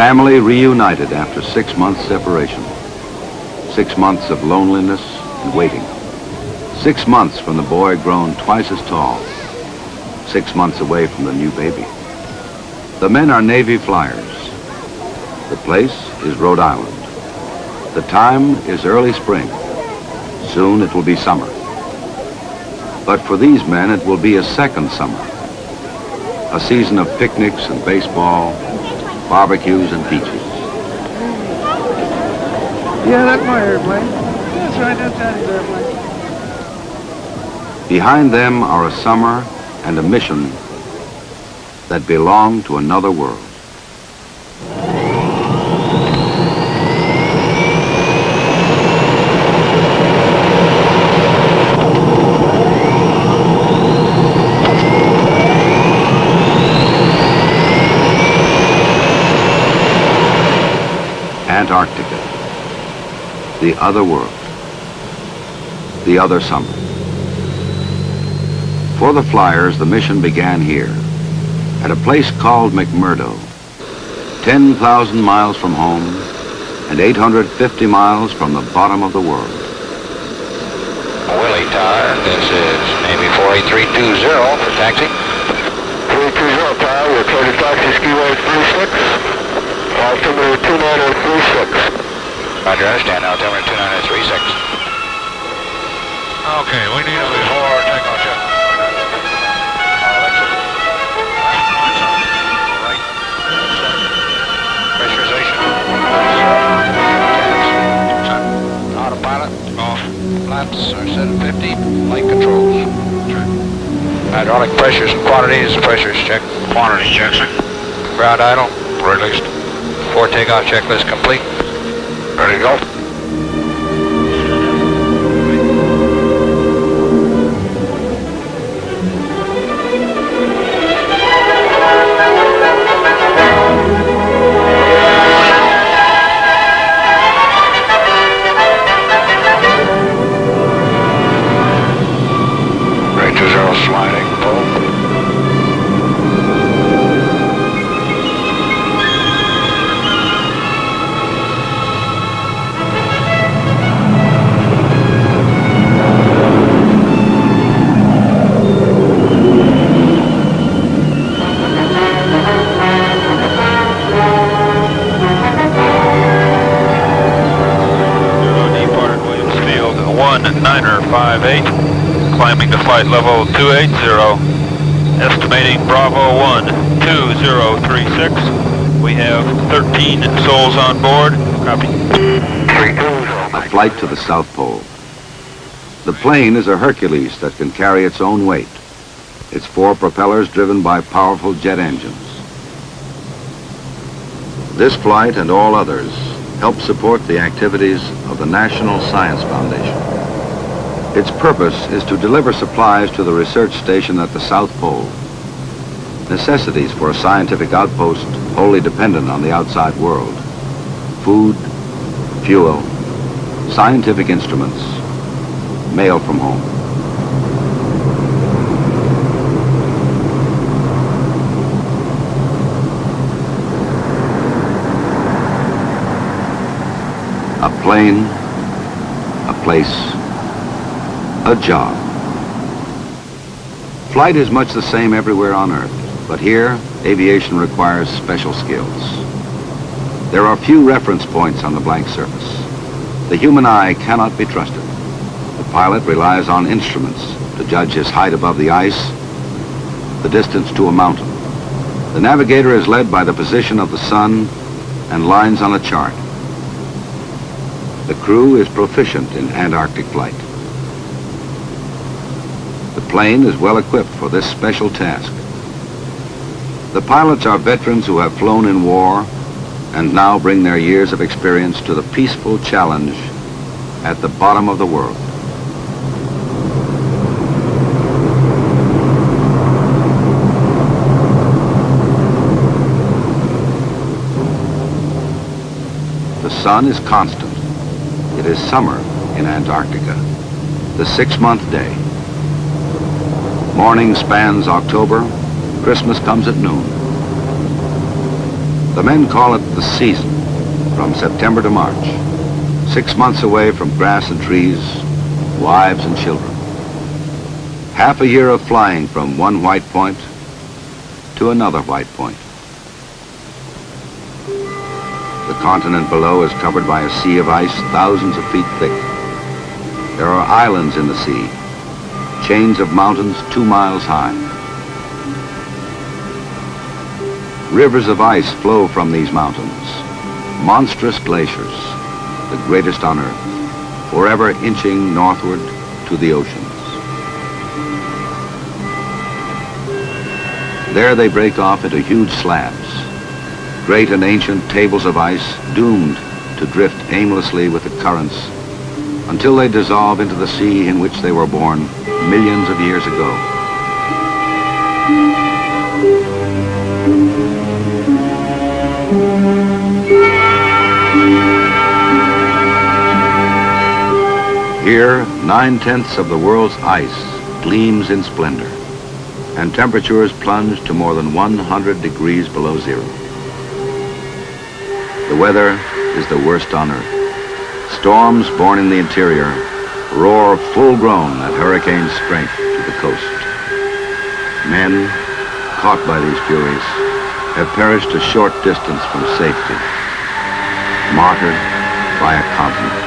family reunited after 6 months separation. 6 months of loneliness and waiting. 6 months from the boy grown twice as tall. 6 months away from the new baby. The men are Navy flyers. The place is Rhode Island. The time is early spring. Soon it will be summer. But for these men, it will be a second summer. A season of picnics and baseball, barbecues and beaches. Yeah, that's my airplane. That's right, that's Daddy's airplane. Behind them are a summer and a mission that belong to another world. Antarctica, the other world, the other summer. For the flyers, the mission began here, at a place called McMurdo, 10,000 miles from home and 850 miles from the bottom of the world. Willie Tower, this is Navy 48320 for taxi. 480 Tower, we're clear to taxi skiway 36. Altimeter 29036. Roger, understand. Altimeter 29036. Okay, we need a before takeoff check. Right. Pressurization. Autopilot. Off. Flaps are set at 50. Light controls. Hydraulic pressures and quantities. Pressures check. Quantity check, sir. Ground idle. Released. Before takeoff checklist complete. Ready to go. Right 20 sliding. Pull. Departed Williams Field 1958, climbing to flight level 280, estimating Bravo 12036. We have 13 souls on board. Copy. A flight to the South Pole. The plane is a Hercules that can carry its own weight. Its 4 propellers driven by powerful jet engines. This flight and all others help support the activities of the National Science Foundation. Its purpose is to deliver supplies to the research station at the South Pole. Necessities for a scientific outpost wholly dependent on the outside world. Food, fuel, scientific instruments, mail from home. A plane, a place, a job. Flight is much the same everywhere on Earth, but here, aviation requires special skills. There are few reference points on the blank surface. The human eye cannot be trusted. The pilot relies on instruments to judge his height above the ice, the distance to a mountain. The navigator is led by the position of the sun and lines on a chart. The crew is proficient in Antarctic flight. The plane is well equipped for this special task. The pilots are veterans who have flown in war and now bring their years of experience to the peaceful challenge at the bottom of the world. The sun is constant. It is summer in Antarctica, the 6-month day. Morning spans October, Christmas comes at noon. The men call it the season, from September to March. 6 months away from grass and trees, wives and children. Half a year of flying from one white point to another white point. The continent below is covered by a sea of ice thousands of feet thick. There are islands in the sea, chains of mountains 2 miles high. Rivers of ice flow from these mountains, monstrous glaciers, the greatest on Earth, forever inching northward to the oceans. There they break off into huge slabs, great and ancient tables of ice doomed to drift aimlessly with the currents until they dissolve into the sea in which they were born millions of years ago. Here, 9/10 of the world's ice gleams in splendor, and temperatures plunge to more than 100 degrees below zero. The weather is the worst on Earth. Storms born in the interior roar full-grown at hurricane strength to the coast. Men, caught by these furies, have perished a short distance from safety, martyred by a continent.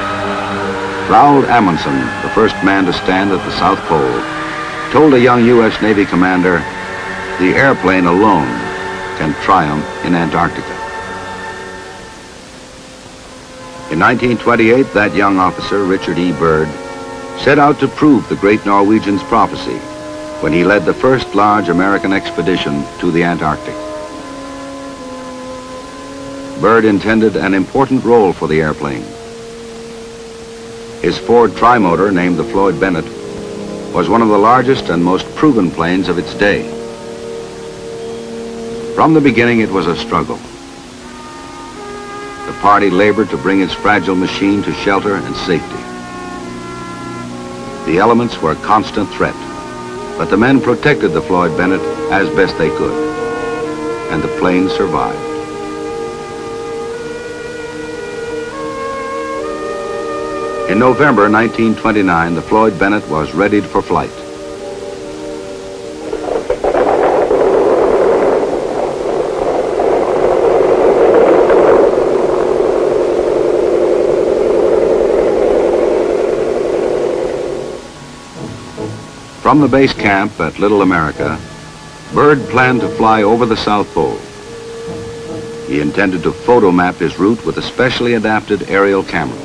Raoul Amundsen, the first man to stand at the South Pole, told a young U.S. Navy commander, "The airplane alone can triumph in Antarctica." In 1928, that young officer, Richard E. Byrd, set out to prove the great Norwegian's prophecy when he led the first large American expedition to the Antarctic. Byrd intended an important role for the airplane. His Ford trimotor, named the Floyd Bennett, was one of the largest and most proven planes of its day. From the beginning, it was a struggle. The party labored to bring its fragile machine to shelter and safety. The elements were a constant threat, but the men protected the Floyd Bennett as best they could, and the plane survived. In November 1929, the Floyd Bennett was readied for flight. From the base camp at Little America, Byrd planned to fly over the South Pole. He intended to photo map his route with a specially adapted aerial camera.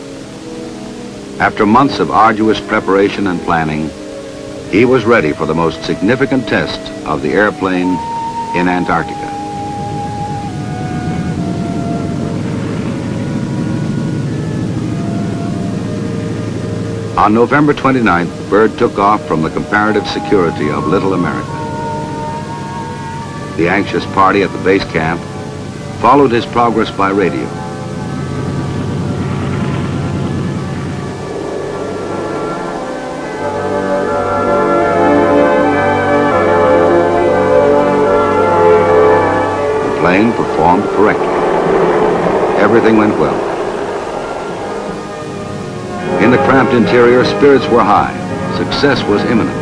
After months of arduous preparation and planning, he was ready for the most significant test of the airplane in Antarctica. On November 29th, Byrd took off from the comparative security of Little America. The anxious party at the base camp followed his progress by radio. The plane performed correctly. Everything went well. In the cramped interior, spirits were high. Success was imminent.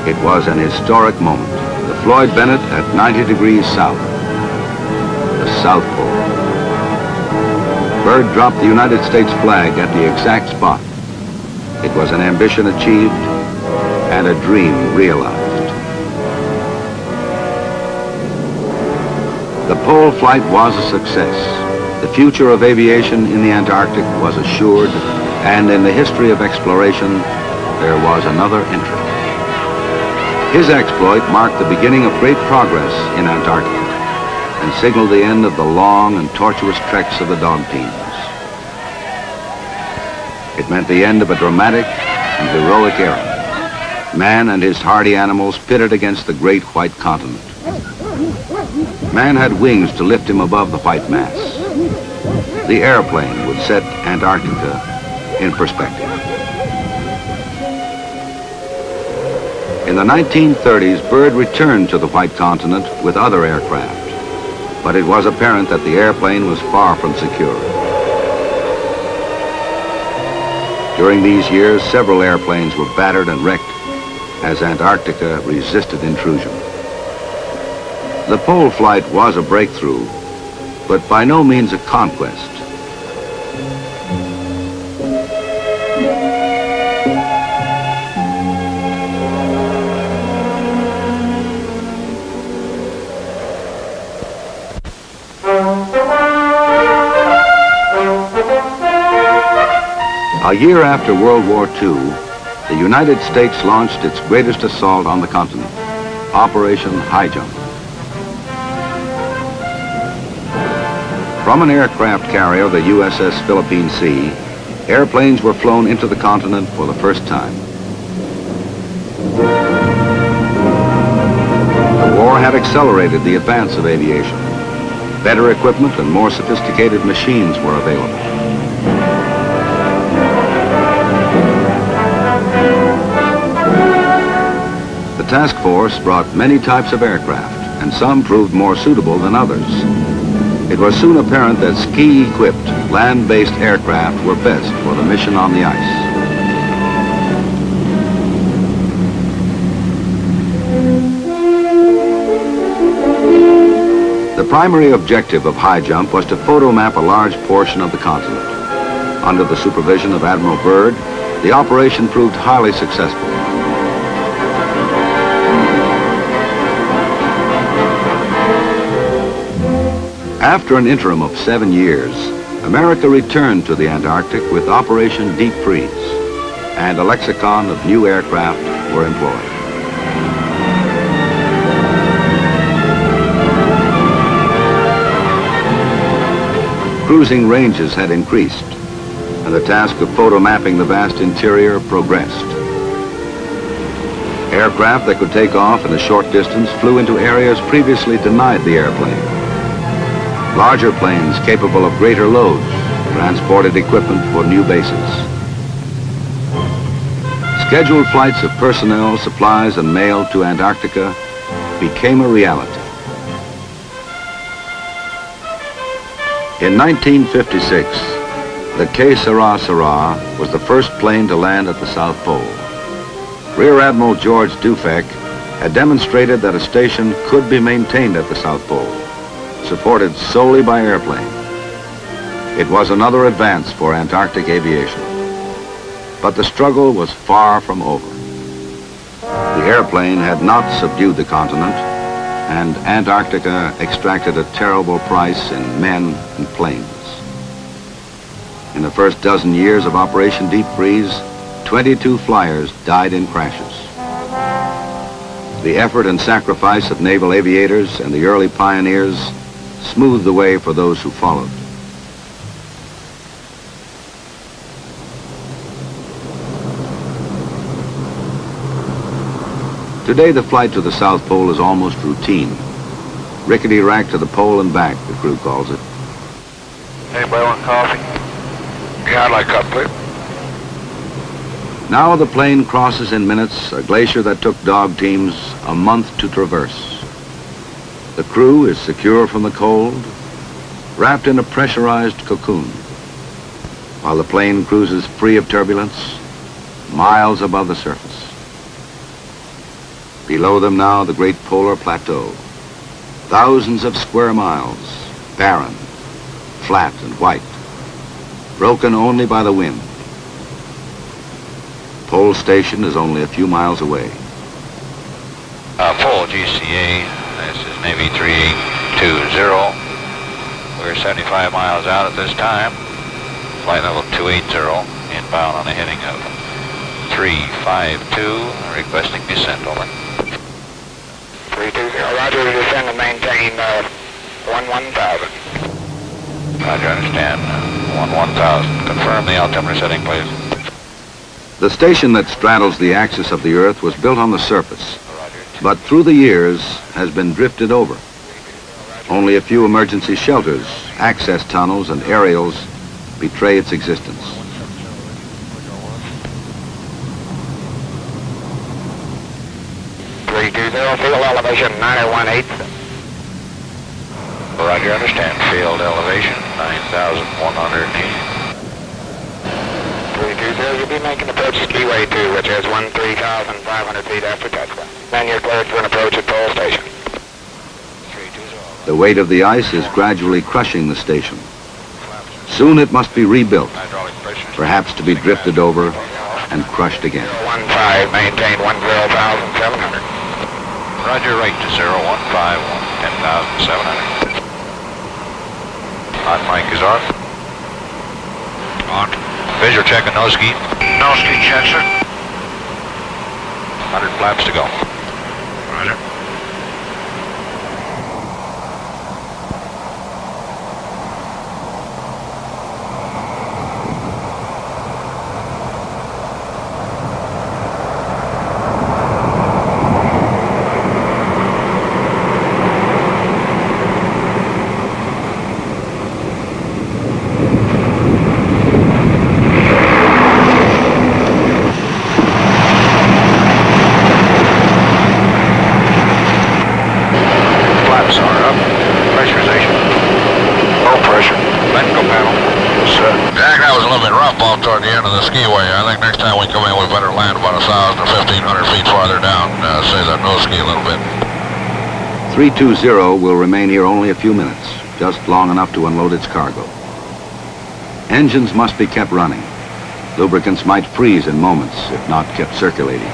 It was an historic moment. The Floyd Bennett at 90 degrees south. The South Pole. Byrd dropped the United States flag at the exact spot. It was an ambition achieved and a dream realized. The pole flight was a success. The future of aviation in the Antarctic was assured, and in the history of exploration, there was another entry. His exploit marked the beginning of great progress in Antarctica and signaled the end of the long and tortuous treks of the dog teams. It meant the end of a dramatic and heroic era. Man and his hardy animals pitted against the great white continent. Man had wings to lift him above the white mass. The airplane would set Antarctica in perspective. In the 1930s, Byrd returned to the White Continent with other aircraft. but it was apparent that the airplane was far from secure. During these years, several airplanes were battered and wrecked as Antarctica resisted intrusion. The pole flight was a breakthrough, but by no means a conquest. A year after World War II, the United States launched its greatest assault on the continent, Operation High Jump. From an aircraft carrier, the USS Philippine Sea, airplanes were flown into the continent for the first time. The war had accelerated the advance of aviation. Better equipment and more sophisticated machines were available. The task force brought many types of aircraft, and some proved more suitable than others. It was soon apparent that ski-equipped, land-based aircraft were best for the mission on the ice. The primary objective of High Jump was to photomap a large portion of the continent. Under the supervision of Admiral Byrd, the operation proved highly successful. After an interim of 7 years, America returned to the Antarctic with Operation Deep Freeze, and a lexicon of new aircraft were employed. Cruising ranges had increased, and the task of photomapping the vast interior progressed. Aircraft that could take off in a short distance flew into areas previously denied the airplane. Larger planes capable of greater loads transported equipment for new bases. Scheduled flights of personnel, supplies, and mail to Antarctica became a reality. In 1956, the K-Sarah was the first plane to land at the South Pole. Rear Admiral George Dufek had demonstrated that a station could be maintained at the South Pole, supported solely by airplane. It was another advance for Antarctic aviation. But the struggle was far from over. The airplane had not subdued the continent, and Antarctica extracted a terrible price in men and planes. In the first dozen years of Operation Deep Freeze, 22 flyers died in crashes. The effort and sacrifice of naval aviators and the early pioneers smoothed the way for those who followed. Today, the flight to the South Pole is almost routine. Rickety rack to the pole and back, the crew calls it. Anybody want coffee? Yeah, I'd like a cup, please. Now the plane crosses in minutes a glacier that took dog teams a month to traverse. The crew is secure from the cold, wrapped in a pressurized cocoon, while the plane cruises free of turbulence, miles above the surface. Below them now, the great polar plateau. Thousands of square miles, barren, flat and white, broken only by the wind. Pole Station is only a few miles away. Pole GCA, this is Navy 3820. We're 75 miles out at this time. Flight level 280, inbound on a heading of 352, requesting descent, over. 320, roger, descend and maintain 11,000. Roger, understand. 11,000. Confirm the altimeter setting, please. The station that straddles the axis of the Earth was built on the surface, but through the years has been drifted over. Only a few emergency shelters, access tunnels, and aerials betray its existence. Field elevation 91.8. Roger, understand. Field elevation, 9,180. 320, you'll be making approach to Skiway 2, which has 13,500 feet after touchdown. Then you're cleared for an approach at Pole Station. 320. The weight of the ice is gradually crushing the station. Soon it must be rebuilt, Hydraulic pressure. perhaps to be drifted over and crushed again. 15, maintain 10,700. Roger, right to 015, 10,700. Hot mic is on. On. Visual check and nose ski. Nose ski check, sir. 100 flaps to go. Roger. Flaps are up. Pressurization. Low pressure. Let go panel. Yes, sir. Jack, that was a little bit rough off toward the end of the skiway. I think next time we come in, we better land about 1,000 or 1,500 feet farther down. Save that nose ski a little bit. 320 will remain here only a few minutes, just long enough to unload its cargo. Engines must be kept running. Lubricants might freeze in moments if not kept circulating.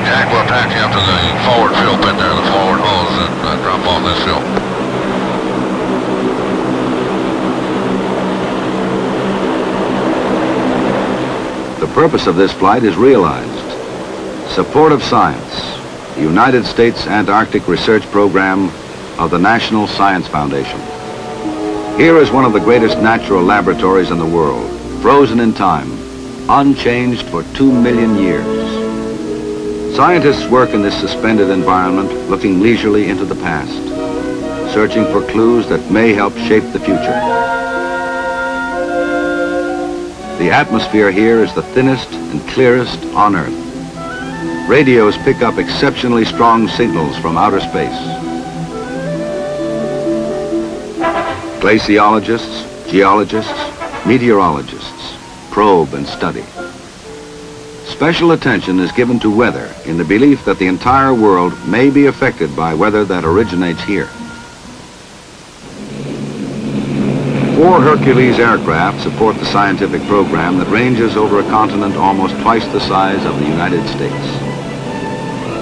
Jack, we'll taxi up to the forward fuel pit there, the forward hose, and drop off this fuel. The purpose of this flight is realized. Support of science, the United States Antarctic Research Program of the National Science Foundation. Here is one of the greatest natural laboratories in the world, frozen in time, unchanged for 2 million years. Scientists work in this suspended environment, looking leisurely into the past, searching for clues that may help shape the future. The atmosphere here is the thinnest and clearest on Earth. Radios pick up exceptionally strong signals from outer space. Glaciologists, geologists, meteorologists probe and study. Special attention is given to weather in the belief that the entire world may be affected by weather that originates here. 4 Hercules aircraft support the scientific program that ranges over a continent almost twice the size of the United States.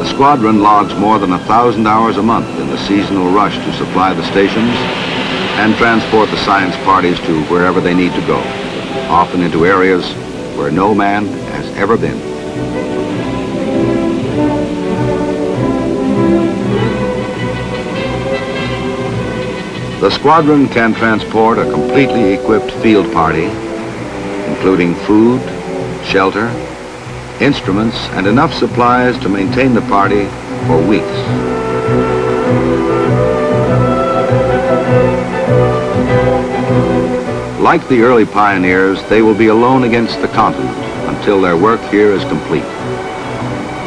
The squadron logs more than 1,000 hours a month in the seasonal rush to supply the stations and transport the science parties to wherever they need to go, often into areas where no man has ever been. The squadron can transport a completely equipped field party, including food, shelter, instruments, and enough supplies to maintain the party for weeks. Like the early pioneers, they will be alone against the continent until their work here is complete.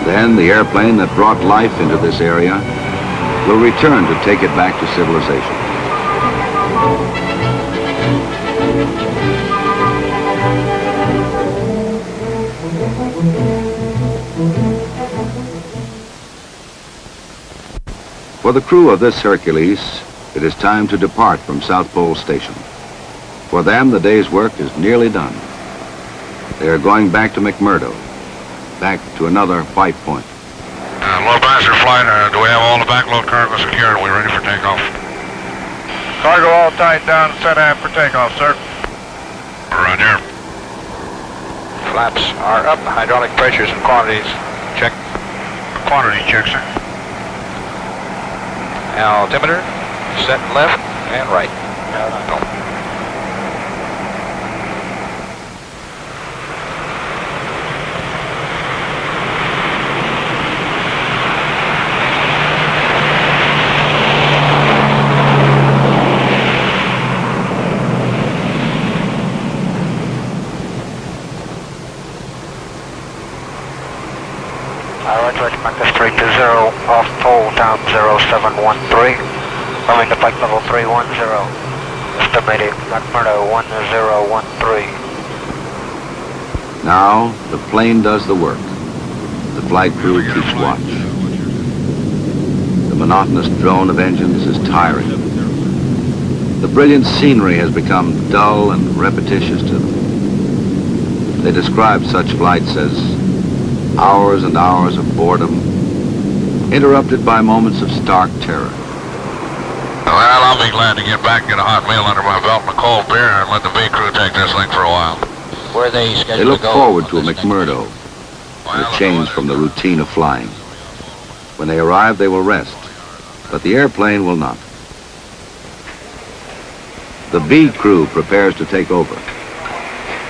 Then the airplane that brought life into this area will return to take it back to civilization. For the crew of this Hercules, it is time to depart from South Pole Station. For them, the day's work is nearly done. They are going back to McMurdo, back to another white point. Low passenger flight, do we have all the backload cargo secured? Are we ready for takeoff? Cargo all tied down and set aft for takeoff, sir. Roger. Flaps are up. Hydraulic pressures and quantities. Check. Quantity check, sir. Altimeter. Set left and right. No. Roger, Mach 320, off pole, down 0713. Going to flight level 310. Estimated McMurdo 1013. Now, the plane does the work. The flight crew keeps watch. The monotonous drone of engines is tiring. The brilliant scenery has become dull and repetitious to them. They describe such flights as hours and hours of boredom, interrupted by moments of stark terror. Well, I'll be glad to get back, get a hot meal under my belt and a cold beer, and let the B crew take this thing for a while. Where are they scheduled They look to go? forward to a McMurdo, and a change from the routine of flying. When they arrive, they will rest, but the airplane will not. The B crew prepares to take over.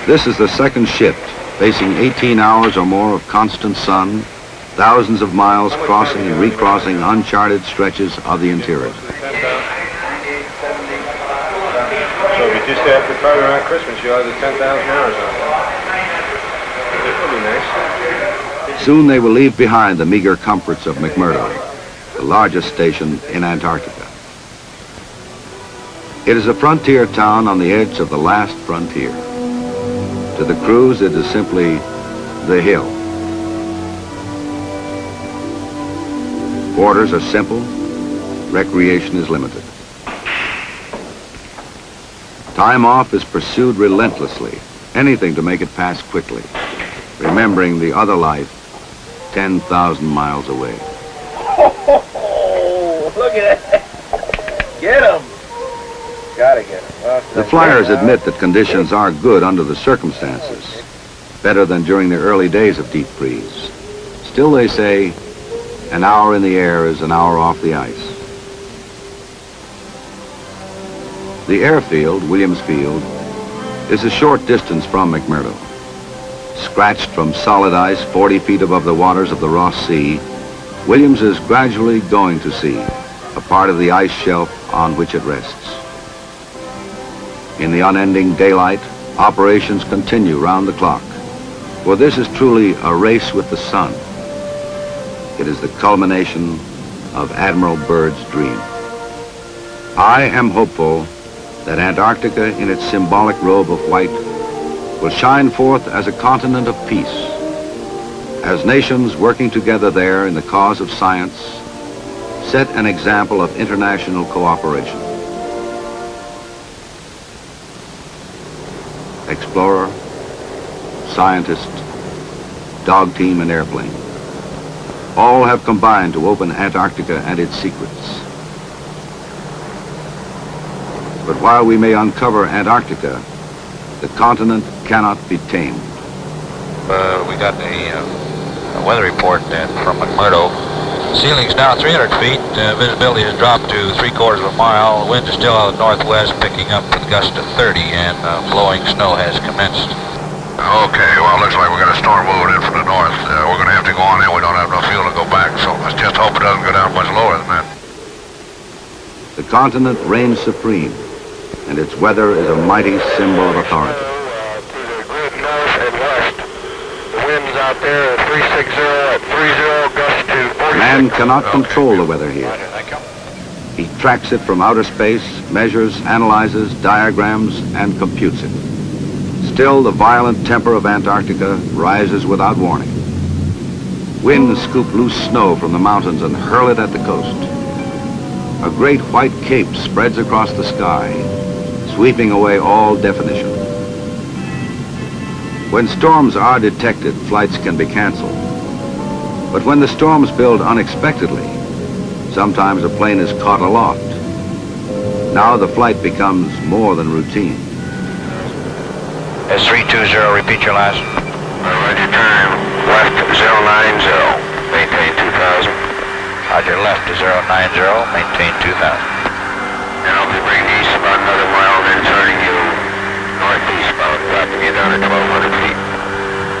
This is the second shift, facing 18 hours or more of constant sun, thousands of miles crossing and recrossing uncharted stretches of the interior. So if you just after probably around Christmas, you'll have the 10,000 hours on it. That'll be nice. Soon they will leave behind the meager comforts of McMurdo, the largest station in Antarctica. It is a frontier town on the edge of the last frontier. To the crews, it is simply the hill. Orders are simple, recreation is limited. Time off is pursued relentlessly, anything to make it pass quickly, remembering the other life 10,000 miles away. Oh, look at that. Get him. Gotta get him. Well, The flyers admit that conditions are good under the circumstances, better than during the early days of deep freeze. Still, they say, an hour in the air is an hour off the ice. The airfield, Williams Field, is a short distance from McMurdo. Scratched from solid ice 40 feet above the waters of the Ross Sea, Williams is gradually going to sea, a part of the ice shelf on which it rests. In the unending daylight, operations continue round the clock, for this is truly a race with the sun. It is the culmination of Admiral Byrd's dream. I am hopeful that Antarctica, in its symbolic robe of white, will shine forth as a continent of peace, as nations working together there in the cause of science set an example of international cooperation. Explorer, scientist, dog team, and airplane. All have combined to open Antarctica and its secrets. But while we may uncover Antarctica, the continent cannot be tamed. We got a weather report from McMurdo. Ceiling's now 300 feet. Visibility has dropped to 3/4 of a mile. The wind is still out of the northwest, picking up with gusts of 30, and blowing snow has commenced. Okay, well, looks like we got a storm moving in from the north. We're going to have to go on in. We don't have enough fuel to go back, so let's just hope it doesn't go down much lower than that. The continent reigns supreme, and its weather is a mighty symbol of authority. To the grid north and west. The winds out there are 360 at 30, gust to 46. Man cannot control the weather here. He tracks it from outer space, measures, analyzes, diagrams, and computes it. Still, the violent temper of Antarctica rises without warning. Winds scoop loose snow from the mountains and hurl it at the coast. A great white cape spreads across the sky, sweeping away all definition. When storms are detected, flights can be canceled. But when the storms build unexpectedly, sometimes a plane is caught aloft. Now the flight becomes more than routine. S320, repeat your last. Roger, time. Left 090. Maintain 2000. Roger, left to 090, maintain 2000. And I'll be bringing east about another mile, then turning you northeast about, dropping you down to 1,200 feet.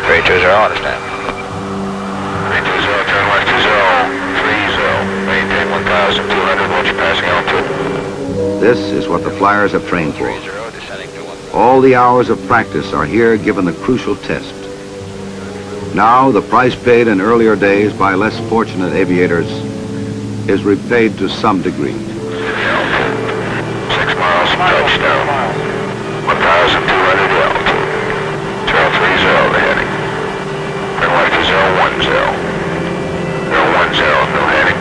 320, understand. 320, turn left to 030. Maintain 1,200 once you're passing altitude. This is what the flyers have trained for. 30, descending to 1. All the hours of practice are here given the crucial test. Now, the price paid in earlier days by less fortunate aviators is repaid to some degree. Yeah. touchdown. 1,200 altitude. 030 the heading. Runway to 010. 010, no heading.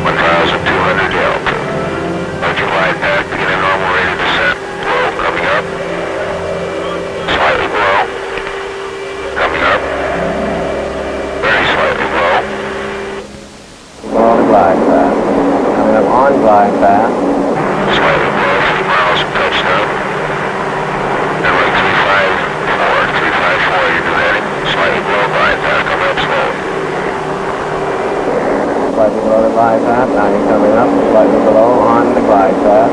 1,200 altitude. Let your glide path begin a normal rate of descent. Low coming up. Slightly below. Coming up. Very slightly below. On glide path. Coming up on glide path. Slightly below 3 miles from touchdown. Runway 354, your new heading. Slightly below glide path, coming up slowly. Slightly below the glide path. Now you're coming up. Slightly below on the glide path.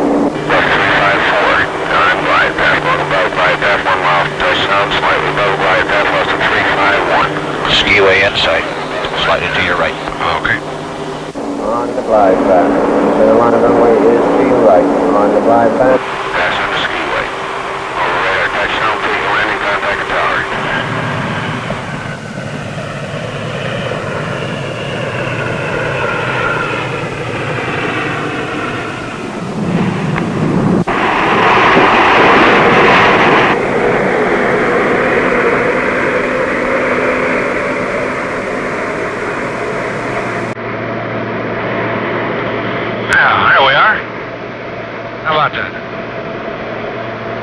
Left 354, on glide path, going above glide path, 1 mile from touchdown. Slightly above glide path, less than 351. Skiway in sight. Slightly to your right. Okay. On the glide path. Center line of runway is to your right. On the glide path. Pass on the skiway. Over radar, touchdown, please landing, contact the tower. Yeah, there we are. How about that?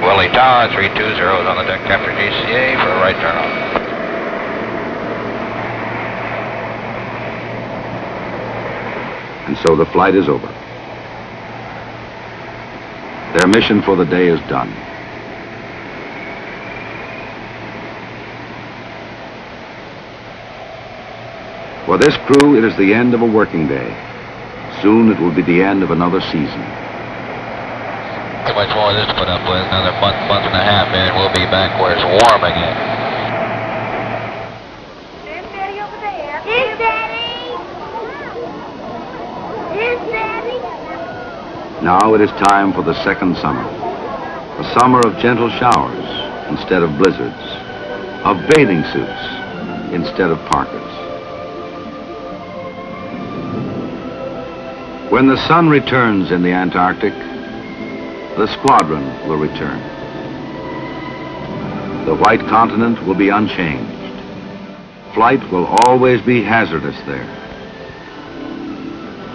Willie Tower, 320 is on the deck after GCA for a right turn on. And so the flight is over. Their mission for the day is done. For this crew, it is the end of a working day. Soon it will be the end of another season. Too much more of this to put up with. Another month and a half, and we'll be back where it's warm again. There's Daddy over there. Here's Daddy. Here's Daddy. Now it is time for the second summer. A summer of gentle showers instead of blizzards, of bathing suits instead of parkas. When the sun returns in the Antarctic, the squadron will return. The white continent will be unchanged. Flight will always be hazardous there.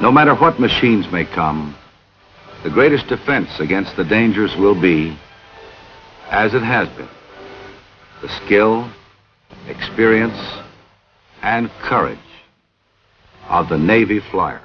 No matter what machines may come, the greatest defense against the dangers will be, as it has been, the skill, experience, and courage of the Navy flyer.